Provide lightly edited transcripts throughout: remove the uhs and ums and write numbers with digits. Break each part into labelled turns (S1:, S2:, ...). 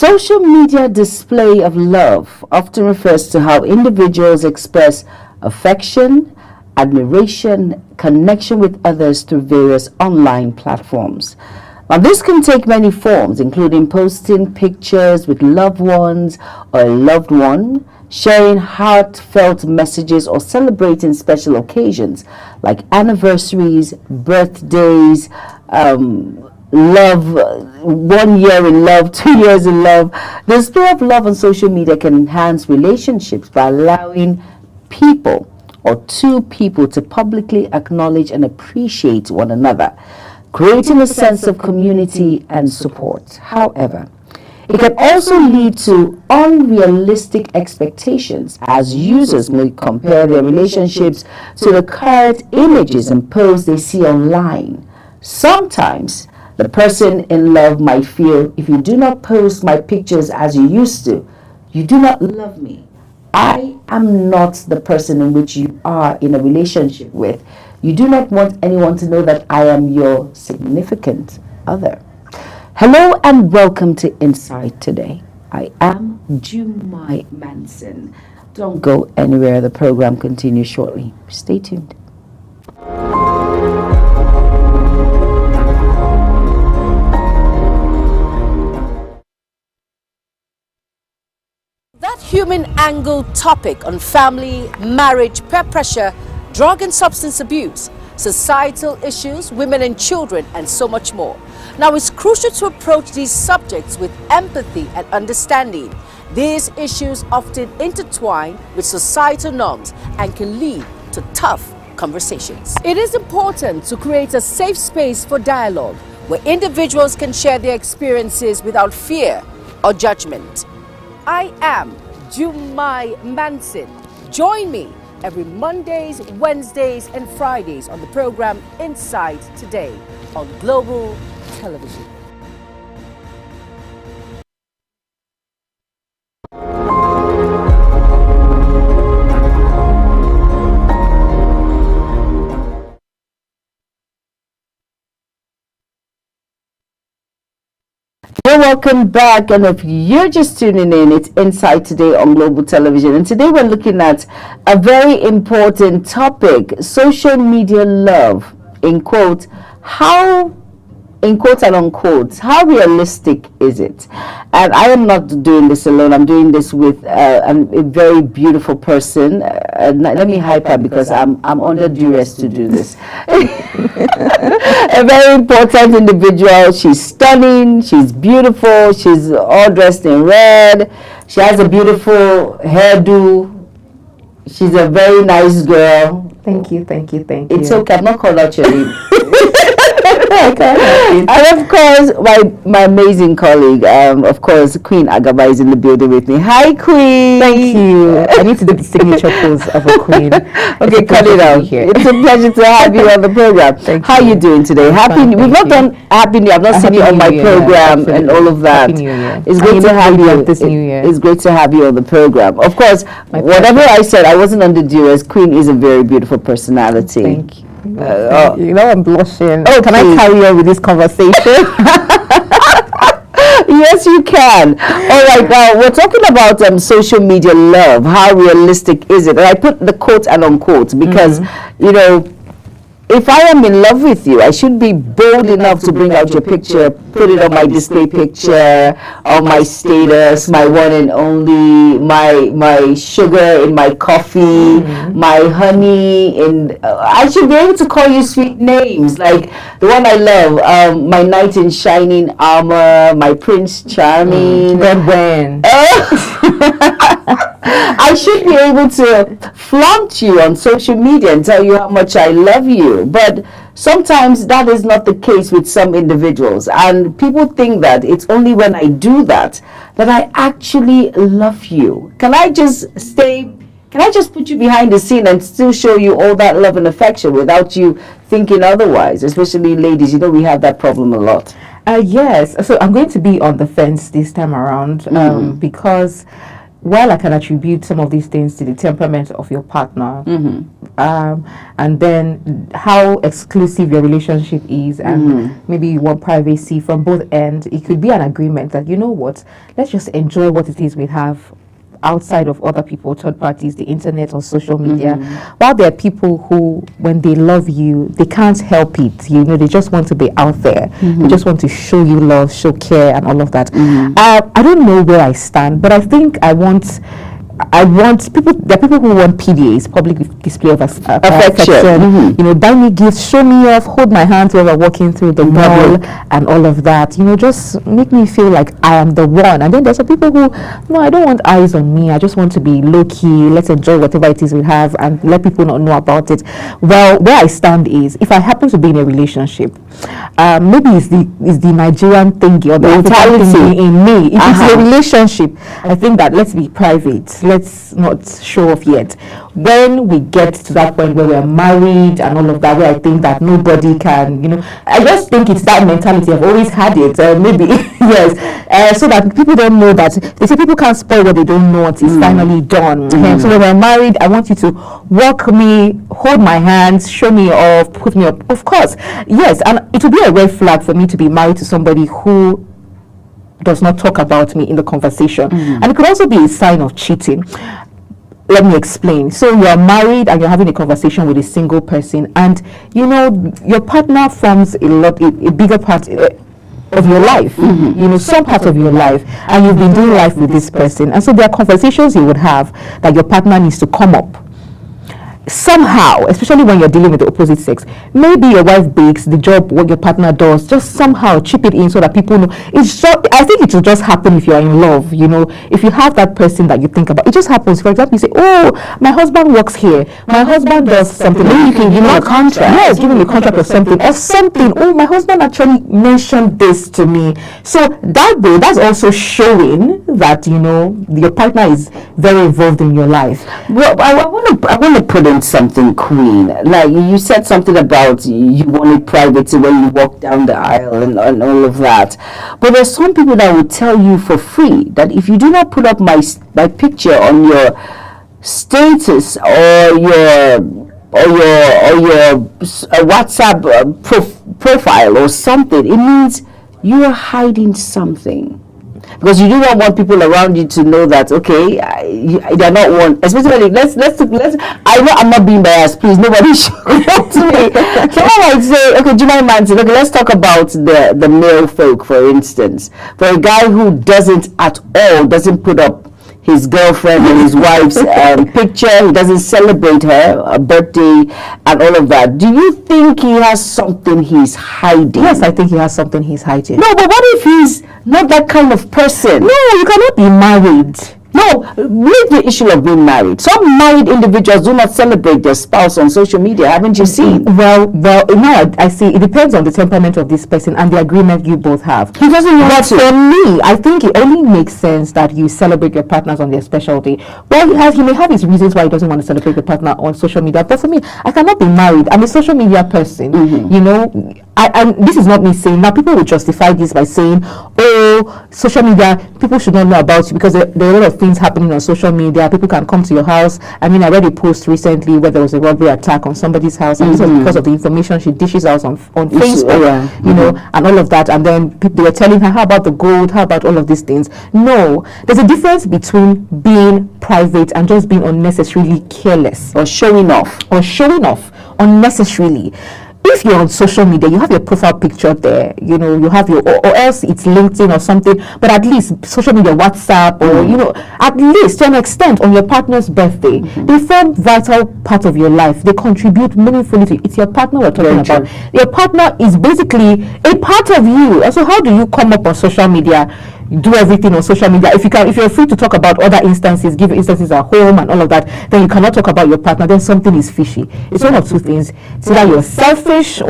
S1: Social media display of love often refers to how individuals express affection, admiration, connection with others through various online platforms. Now, this can take many forms, including posting pictures with loved ones or a loved one, sharing heartfelt messages, or celebrating special occasions like anniversaries, birthdays, love, 1 year in love, 2 years in love. The display of love on social media can enhance relationships by allowing people or two people to publicly acknowledge and appreciate one another, creating a sense of community and support. However, it can also lead to unrealistic expectations as users may compare their relationships to the current images and posts they see online. Sometimes the person in love might feel, if you do not post my pictures as you used to, you do not love me. I am not the person in which you are in a relationship with. You do not want anyone to know that I am your significant other. Hello and welcome to Insight Today. I am Jumai Manson. Don't go anywhere. The program continues shortly. Stay tuned.
S2: That human angle topic on family, marriage, peer pressure, drug and substance abuse, societal issues, women and children, and so much more. Now, it's crucial to approach these subjects with empathy and understanding. These issues often intertwine with societal norms and can lead to tough conversations. It is important to create a safe space for dialogue where individuals can share their experiences without fear or judgment. I am Jumai Manson. Join me every Mondays, Wednesdays, and Fridays on the program Insight Today on Global Television.
S1: Welcome back, and if you're just tuning in, it's Insight Today on Global Television, and today we're looking at a very important topic: social media love, in quote, in quote and unquote, how realistic is it? And I am not doing this alone. I'm doing this with a very beautiful person. Let me hype her because I'm under duress to do this. A very important individual. She's stunning. She's beautiful. She's all dressed in red. She has a beautiful hairdo. She's a very nice girl.
S3: Thank you.
S1: It's okay. I'm not called out your name. And of course, my amazing colleague, of course, Queen Agaba is in the building with me. Hi, Queen.
S3: Thank you. I need to do the signature pose of a queen.
S1: Okay, cut it out. It's a pleasure to have you on the program. How are you doing today? We've not done Happy New Year. I've not seen you on my program and all of that.
S3: Happy New Year.
S1: It's great to have you
S3: this New Year.
S1: It's great to have you on the program. Of course, whatever I said, I wasn't under duress. Queen is a very beautiful personality.
S3: Thank you. I'm blushing. Oh, can I carry on with this conversation?
S1: Yes, you can. All right, now we're talking about social media love. How realistic is it? And I put the quote and unquote because, if I am in love with you, I should be bold enough to bring out your picture, put it on my display picture, on my status, my one and only, my sugar in my coffee, my honey in. I should be able to call you sweet names like the one I love, my knight in shining armor, my Prince Charming.
S3: Red when.
S1: I should be able to flaunt you on social media and tell you how much I love you. But sometimes that is not the case with some individuals. And people think that it's only when I do that I actually love you. Can I just put you behind the scene and still show you all that love and affection without you thinking otherwise? Especially ladies, we have that problem a lot.
S3: Yes. So I'm going to be on the fence this time around because while I can attribute some of these things to the temperament of your partner, and then how exclusive your relationship is, and maybe you want privacy from both ends, it could be an agreement that, you know what, let's just enjoy what it is we have outside of other people, third parties, the internet or social media. While there are people who, when they love you, they can't help it. You know, they just want to be out there. They just want to show you love, show care, and all of that. I don't know where I stand, but I think I want people. There are people who want PDAs, public display of affection. You know, buy me gifts, show me off, hold my hand while we're walking through the mall, and all of that. You know, just make me feel like I am the one. And then there's some people who, no, I don't want eyes on me. I just want to be low key. Let's enjoy whatever it is we have and let people not know about it. Well, where I stand is, if I happen to be in a relationship, maybe it's the Nigerian thingy or the African thingy in me. If it's a relationship, I think that let's be private. Let's not show off yet. When we get to that point where we're married and all of that, where I think that nobody can, you know, I just think it's that mentality. I've always had it, maybe, yes. So that people don't know that, they say people can't spoil what they don't know until it's finally done. So when we're married, I want you to walk me, hold my hands, show me off, put me up. Of course, yes, and it would be a red flag for me to be married to somebody who does not talk about me in the conversation. And it could also be a sign of cheating. Let me explain. So you're married and you're having a conversation with a single person, and you know your partner forms a bigger part of your life, you know, some part of your life, and you've been doing life with this person, and so there are conversations you would have that your partner needs to come up somehow, especially when you're dealing with the opposite sex. Maybe your wife bakes, the job what your partner does, just somehow chip it in so that people know. It's just, I think it will just happen if you're in love, you know, if you have that person that you think about. It just happens. For example, you say, oh, my husband works here, my husband does something. Maybe you can give him a contract. Yes, give him a contract or something. Oh, my husband actually mentioned this to me. So that way, that's also showing that, you know, your partner is very involved in your life.
S1: Well, I want to put in something, Queen. Like you said something about you wanted privacy when you walk down the aisle and all of that. But there's some people that will tell you for free that if you do not put up my picture on your status or your WhatsApp profile or something, it means you are hiding something. Because you do not want people around you to know that, okay, they're not one. Especially, let's. I know I'm not being biased. Please, nobody should come to me. Someone might say, okay, do you mind, man? Okay, let's talk about the male folk, for instance. For a guy who doesn't put up his girlfriend and his wife's picture, he doesn't celebrate her birthday and all of that. Do you think he has something he's hiding?
S3: Yes, I think he has something he's hiding.
S1: No, but what if he's not that kind of person?
S3: No, you cannot be married.
S1: No, leave the issue of being married. Some married individuals do not celebrate their spouse on social media. Haven't you seen?
S3: Well, no, I see. It depends on the temperament of this person and the agreement you both have.
S1: He doesn't want to.
S3: For me, I think it only makes sense that you celebrate your partners on their special day. Well, he may have his reasons why he doesn't want to celebrate your partner on social media. But for me, I cannot be married. I'm a social media person. You know, and this is not me saying. Now, people will justify this by saying, oh, social media, people should not know about you because there are a lot of things happening on social media. People can come to your house. I mean, I read a post recently where there was a robbery attack on somebody's house, and this was because of the information she dishes out on Facebook, you know, and all of that. And then they were telling her, how about the gold? How about all of these things? No, there's a difference between being private and just being unnecessarily careless
S1: or showing off
S3: unnecessarily. If you're on social media, you have your profile picture there, you know, you have your, or else it's LinkedIn or something, but at least social media, WhatsApp, or, you know, at least to an extent on your partner's birthday, they form vital part of your life. They contribute meaningfully to you. It's your partner we're talking about. Your partner is basically a part of you. And so how do you come up on social media, do everything on social media? If you're free to talk about other instances, give instances at home and all of that, then you cannot talk about your partner, then something is fishy. It's one of two things. It's either you're selfish or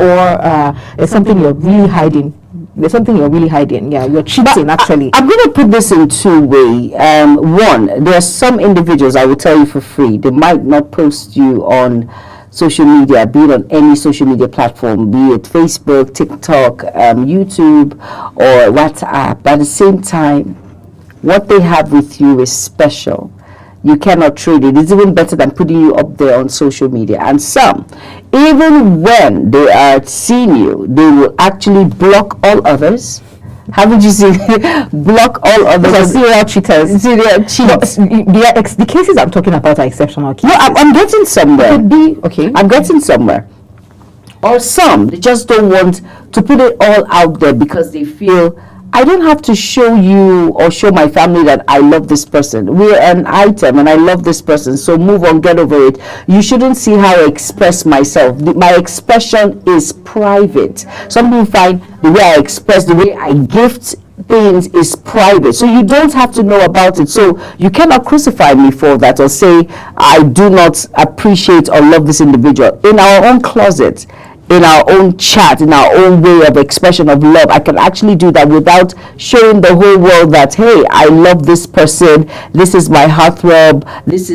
S3: there's something you're really hiding. Yeah, you're cheating, actually.
S1: I'm going to put this in two ways. One, there are some individuals, I will tell you for free, they might not post you on social media, be it on any social media platform, be it Facebook, TikTok, YouTube, or WhatsApp. But at the same time, what they have with you is special. You cannot trade it. It's even better than putting you up there on social media. And some, even when they are seeing you, they will actually block all others. Haven't you seen block all others?
S3: Because serial cheaters.
S1: Serial cheats.
S3: The cases I'm talking about are exceptional cases.
S1: No, I'm getting somewhere.
S3: Could be okay.
S1: I'm getting somewhere. Or some, they just don't want to put it all out there because they feel, I don't have to show you or show my family that I love this person. We're an item and I love this person, so move on, get over it. You shouldn't see how I express myself. My expression is private. Some people find the way I express, the way I gift things is private, so you don't have to know about it. So you cannot crucify me for that or say I do not appreciate or love this individual. In our own closet, in our own chat, in our own way of expression of love, I can actually do that without showing the whole world that, hey, I love this person, this is my heartthrob, this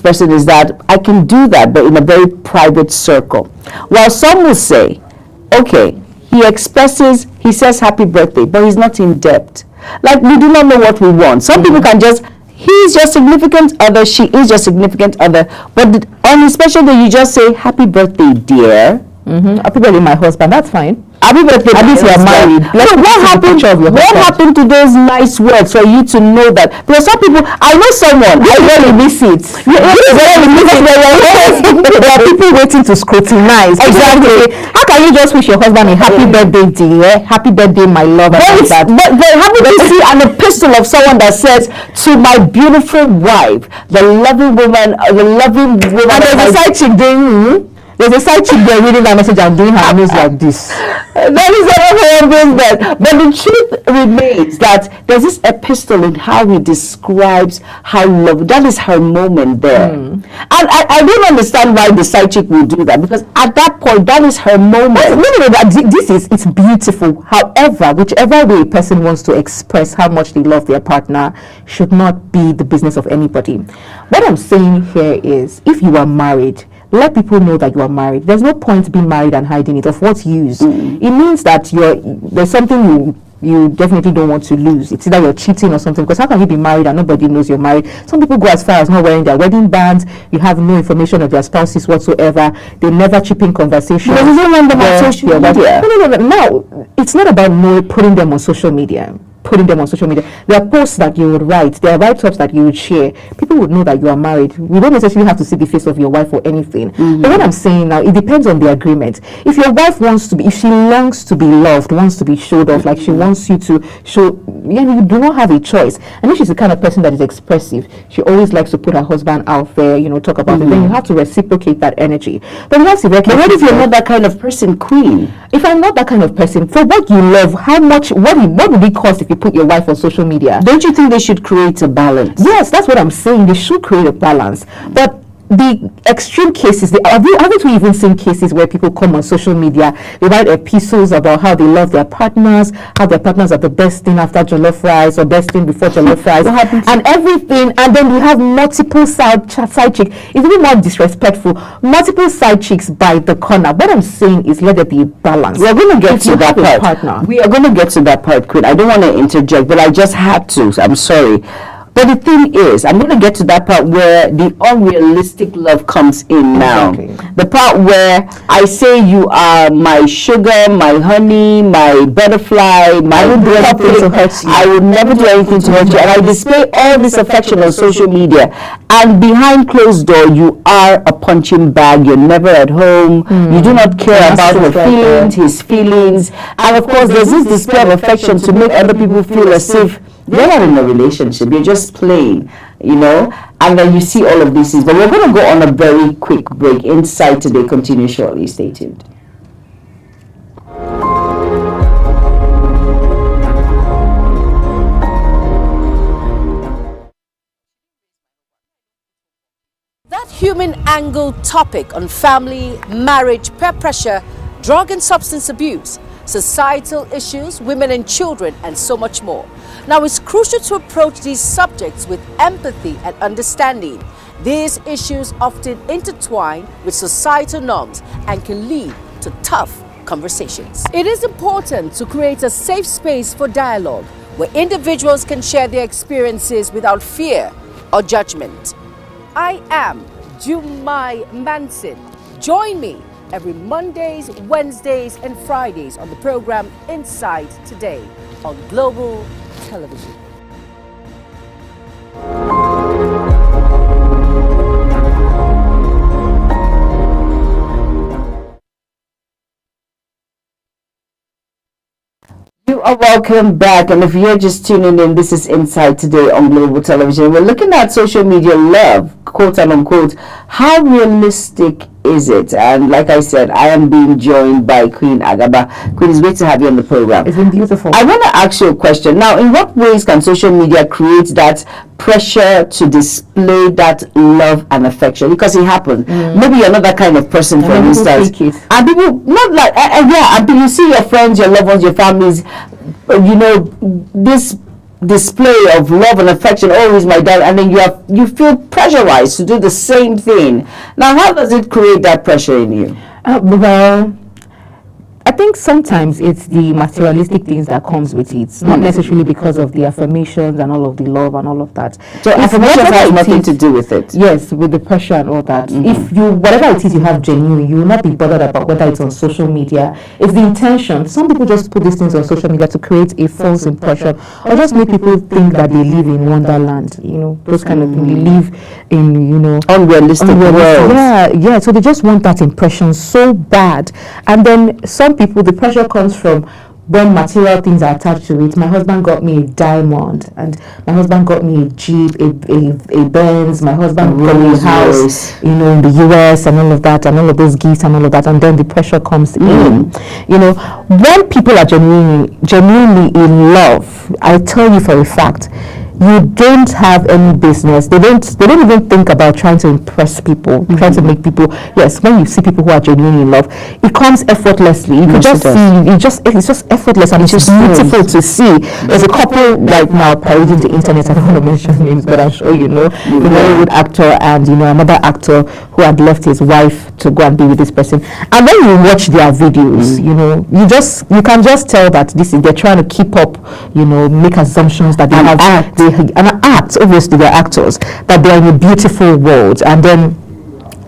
S1: person is that. I can do that, but in a very private circle. While some will say, okay, he says happy birthday, but he's not in depth. Like, we do not know what we want. Some people can just, he's your significant other, she is your significant other, but on a special day, you just say, happy birthday, dear.
S3: Happy birthday, my husband. That's fine.
S1: Happy birthday. At least you are married. So what happened to those nice words for you to know that? Because some people, I know someone, I really miss it. There are people waiting to scrutinize. Exactly.
S3: How can you just wish your husband a happy birthday, dear? Happy birthday, my love.
S1: But haven't you seen an epistle of someone that says, to my beautiful wife, the loving woman, and there's a side chick doing, there's a side chick there reading that message and doing her nose like this. That is what everyone does that. But the truth remains that there's this epistle in how he describes how love, that is her moment there. And I don't understand why the side chick will do that, because at that point, that is her moment.
S3: It's beautiful. However, whichever way a person wants to express how much they love their partner should not be the business of anybody. What I'm saying here is, if you are married, let people know that you are married. There's no point being married and hiding it. Of what use? It means that there's something you definitely don't want to lose. It's either you're cheating or something, because how can you be married and nobody knows you're married? Some people go as far as not wearing their wedding bands. You have no information of their spouses whatsoever. They never chip in conversations.
S1: Because you don't want them on social media.
S3: No, it's not about putting them on social media. There are posts that you would write, there are write-ups that you would share. People would know that you are married. We don't necessarily have to see the face of your wife or anything. But what I'm saying now, it depends on the agreement. If your wife if she longs to be loved, wants to be showed off, like she wants you to show, you do not have a choice. And if she's the kind of person that is expressive, she always likes to put her husband out there, talk about it, then you have to reciprocate that energy. But what
S1: if you're not that kind of person, Queen?
S3: If I'm not that kind of person, for what you love, what would it cost if you put your wife on social media?
S1: Don't you think they should create a balance?
S3: Yes, that's what I'm saying. They should create a balance. But the extreme cases, haven't we even seen cases where people come on social media, they write epistles about how they love their partners, how their partners are the best thing after jollof rice or best thing before jollof rice, and everything, and then you have multiple side chicks. It's even more disrespectful. Multiple side chicks by the corner. What I'm saying is, let there be a balance.
S1: We are going to get to that part. We are going to get to that part, Queen. I don't want to interject, but I just had to. So I'm sorry. But the thing is, I'm going to get to that part where the unrealistic love comes in now. Exactly. The part where I say you are my sugar, my honey, my butterfly, I would do anything to hurt you. I would never do anything to hurt you. And I display all this affection on social media. And behind closed door, you are a punching bag. You're never at home. You do not care about her feelings, his feelings. And of course, there's this display of affection to make other people feel as if you're not in a relationship, you're just playing, and then you see all of these things. But we're going to go on a very quick break. Inside Today continue shortly. Stay tuned.
S2: That human angle topic on family, marriage, peer pressure, drug and substance abuse, societal issues, women and children, and so much more. Now, it's crucial to approach these subjects with empathy and understanding. These issues often intertwine with societal norms and can lead to tough conversations. It is important to create a safe space for dialogue where individuals can share their experiences without fear or judgment. I am Jumai Manson. Join me every Mondays, Wednesdays, and Fridays on the program Inside Today on Global Television.
S1: You are welcome back, and if you're just tuning in, this is Inside Today on Global Television. We're looking at social media love, quote and unquote. How realistic is it? And like I said, I am being joined by Queen Agaba. Queen, it's great to have you on the program.
S3: It's been beautiful.
S1: I want to ask you a question. Now, in what ways can social media create that pressure to display that love and affection? Because it happens. Maybe you're not that kind of person, for instance. And people, not like, yeah, and you see your friends, your loved ones, your families, you know, this display of love and affection, always my dad, and then you feel pressurized to do the same thing. Now, how does it create that pressure in you?
S3: Well, I think sometimes it's the materialistic things that comes with it, not necessarily because of the affirmations and all of the love and all of that.
S1: So affirmations has nothing to do with it.
S3: Yes, with the pressure and all that. If you, whatever it is you have genuine, you will not be bothered about whether it's on social media. It's the intention. Some people just put these things on social media to create a false impression, or just make people think that they live in Wonderland. You know, those kind of things. They live in, you know,
S1: unrealistic world.
S3: Yeah. So they just want that impression so bad, and then some people, the pressure comes from when material things are attached to it. My husband got me a diamond, and my husband got me a Jeep, a Benz, my husband got me a house, you know, in the US, and all of that, and all of those gifts and all of that, and then the pressure comes in. You know, when people are genuinely in love, I tell you for a fact, you don't have any business. They don't even think about trying to impress people, trying to make people. Yes, when you see people who are genuinely in love, it comes effortlessly. You can just see it's just effortless, and it's just beautiful to see. There's a couple right now parading the internet. I don't want to mention names, but I'm sure you know, the Hollywood actor and, you know, another actor who had left his wife to go and be with this person. And when you watch their videos, you know, you can just tell that they're trying to keep up, you know, make assumptions that they have. Obviously they're actors, that they're in a beautiful world, and then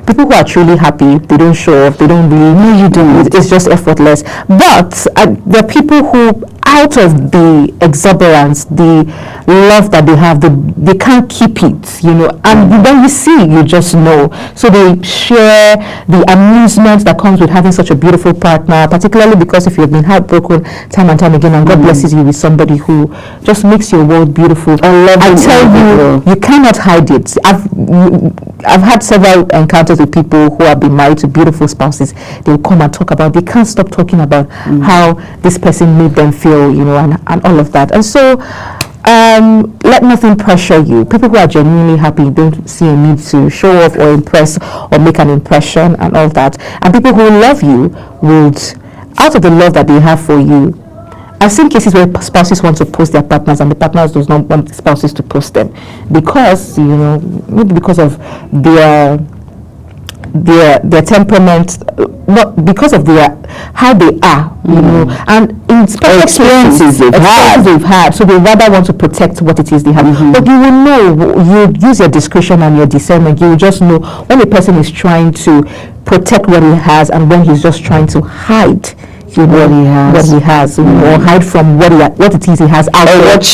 S3: people who are truly happy, they don't show off, they don't really, you do, it's just effortless. But there are people who, out of the exuberance, the love that they have, they can't keep it, you know, and when you see, you just know. So they share the amusement that comes with having such a beautiful partner, particularly because if you've been heartbroken time and time again, and God blesses you with somebody who just makes your world beautiful. I tell you, you cannot hide it. I've had several encounters with people who have been married to beautiful spouses. They'll come and talk about, they can't stop talking about how this person made them feel, you know, and all of that. And so let nothing pressure you. People who are genuinely happy don't see a need to show off or impress or make an impression and all that. And people who love you would, out of the love that they have for you, I've seen cases where spouses want to post their partners and the partners does not want the spouses to post them because, you know, maybe because of their temperament, not because of how they are, you know, and in special experiences they've had, so they rather want to protect what it is they have. But you will know, you use your discretion and your discernment. You will just know when a person is trying to protect what he has and when he's just trying to hide, you know, what he has, you know, or hide from what it is he has out there, what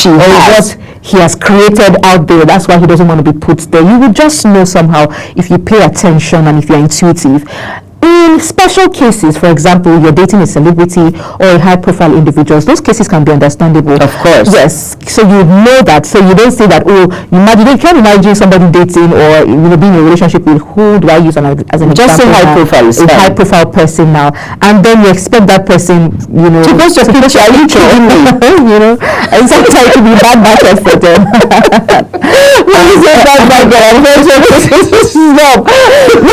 S3: he has created out there. That's why he doesn't want to be put there. You will just know somehow if you pay attention and if you're intuitive. In special cases, for example, you're dating a celebrity or a high-profile individuals, those cases can be understandable.
S1: Of course.
S3: Yes. So you know that. So you don't say that, you can't imagine somebody dating or, you know, being in a relationship with, who do I use as an example?
S1: Just a
S3: high-profile person now. And then you expect that person, you know, to post your picture. Are you kidding me? You know, and sometimes it can be bad market for them. When you say bad market,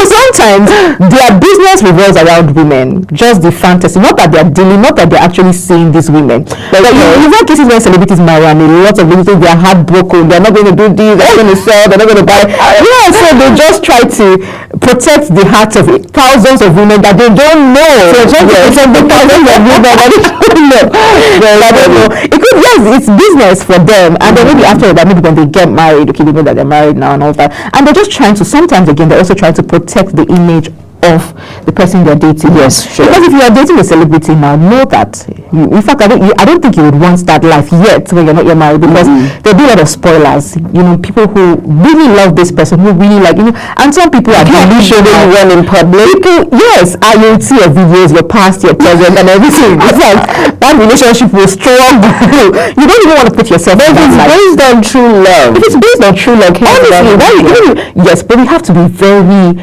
S3: sometimes their business revolves revolves around women, just the fantasy, not that they're dealing, not that they're actually seeing these women. But you've had cases where celebrities marry and a lot of people think they're heartbroken, they're not going to do this, they're not going to sell, they're not going to buy. Yeah, so they just try to protect the hearts of thousands of women that they don't know. So just protect the thousands of women that they don't know. I don't know. It could, yes, it's business for them, and then maybe after that, maybe when they get married, okay, they know that they're married now and all that, and they're just trying to, sometimes again, they're also trying to protect the image of the person you're dating.
S1: Yes, sure.
S3: Because if you are dating a celebrity now, know that in fact I don't think you would want that life yet when you're not yet married, because there'll be a lot of spoilers. You know, people who really love this person, who really like, you know, and some people are really showing one in public. Yes, and you'll see your videos, your past, your present, and everything. It's like that relationship will struggle. You don't even want to put yourself in that life.
S1: Based on true love.
S3: If it's based on true love, honestly, yes, but we have to be very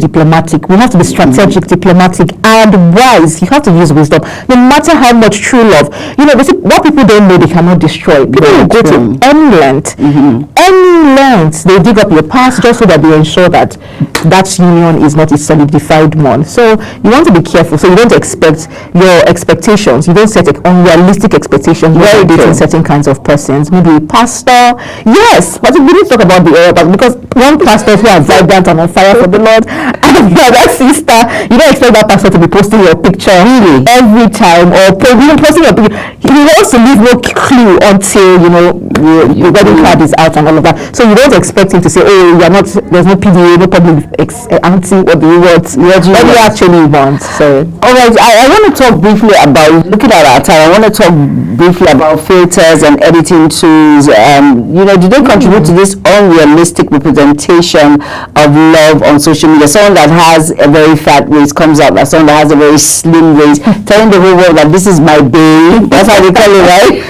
S3: diplomatic. We have to be strategic, diplomatic, and wise. You have to use wisdom. No matter how much true love, you know, what people don't know, they cannot destroy. People will go to any length, they dig up your past just so that they ensure that that union is not a solidified one. So you want to be careful. So you don't expect your expectations. You don't set unrealistic expectations when you're dating certain kinds of persons. Maybe a pastor, yes, but we didn't talk about the other, because one pastor who are vibrant and on fire for the Lord, and that sister, you don't expect that pastor to be posting your picture every time, or posting your picture. He wants to leave no clue until, you know, your wedding card is out and all of that. So you don't expect him to say, oh, you're not, there's no PDA, no public auntie, what do you want? What do you actually want? So
S1: all right, I want to talk briefly about, looking at our time, I want to talk briefly about filters and editing tools. You know, do they contribute to this unrealistic representation of love on social media? Someone that has a very fat waist comes out as someone that has a very slim waist, telling the whole world that this is my bae. That's how they call it, right?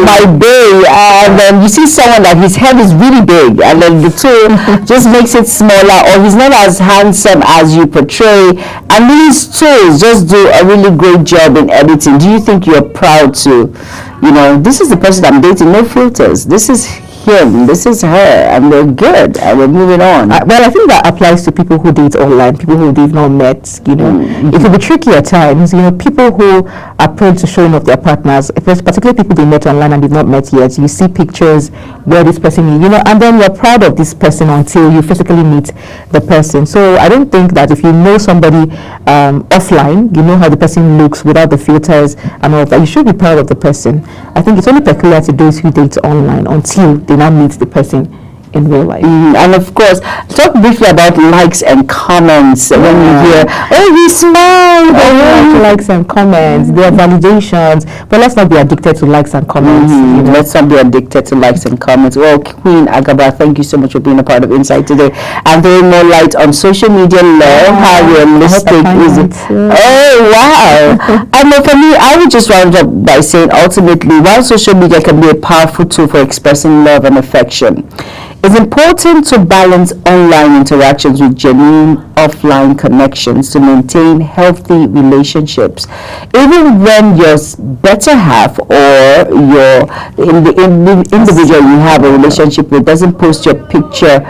S1: My bae. And then you see someone that his head is really big, and then the tool just makes it smaller, or he's not as handsome as you portray, and these tools just do a really great job in editing. Do you think you're proud to, you know, this is the person I'm dating, no filters, this is him, this is her, and they're good, and we're moving on?
S3: Well, I think that applies to people who date online, people who they've not met. You know, it can be tricky at times. You know, people who are prone to showing off their partners, particularly people they met online and they've not met yet. You see pictures where this person is, you know, and then you're proud of this person until you physically meet the person. So I don't think that if you know somebody offline, you know how the person looks without the filters and all of that, you should be proud of the person. I think it's only peculiar to those who date online until they now meet the person in real life.
S1: And of course, talk briefly about likes and comments. When you hear, oh, he smiled,
S3: likes and comments, their validations, but let's not be addicted to likes and comments.
S1: You know? Let's not be addicted to likes and comments. Well, Queen Agaba, thank you so much for being a part of Insight today and throwing more light on social media love. How realistic is it? Oh, wow. And for me, I would just round up by saying, ultimately, while social media can be a powerful tool for expressing love and affection, it's important to balance online interactions with genuine offline connections to maintain healthy relationships. Even when your better half or the individual you have a relationship with doesn't post your picture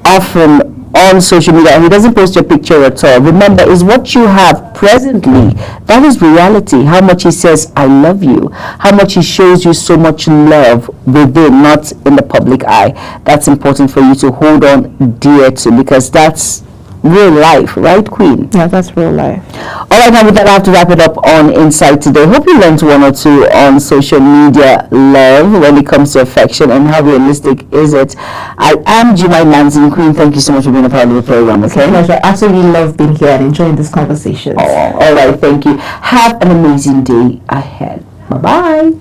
S1: often on social media, and he doesn't post your picture at all, remember, is what you have presently. That is reality. How much he says, I love you. How much he shows you so much love within, not in the public eye. That's important for you to hold on dear to, because that's real life, right, Queen?
S3: Yeah, that's real life.
S1: All right, now with that, I have to wrap it up on Insight today. Hope you learned one or two on social media love when it comes to affection and how realistic is it. I am Jemai Nancy. Queen, thank you so much for being a part of the program. Okay,
S3: it's a pleasure. I absolutely love being here and enjoying this conversation.
S1: All right, thank you. Have an amazing day ahead. Bye-bye.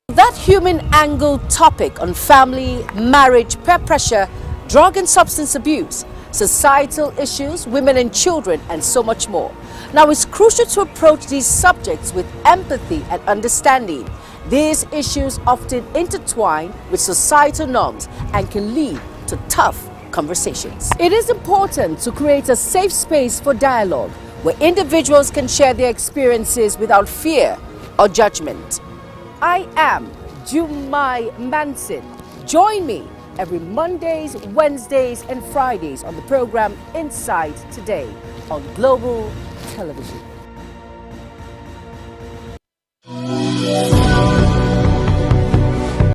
S2: That human angle topic on family, marriage, peer pressure, drug and substance abuse, societal issues, women and children, and so much more. Now, it's crucial to approach these subjects with empathy and understanding. These issues often intertwine with societal norms and can lead to tough conversations. It is important to create a safe space for dialogue where individuals can share their experiences without fear or judgment. I am Jumai Manson. Join me every Mondays, Wednesdays, and Fridays on the program Inside Today on Global Television.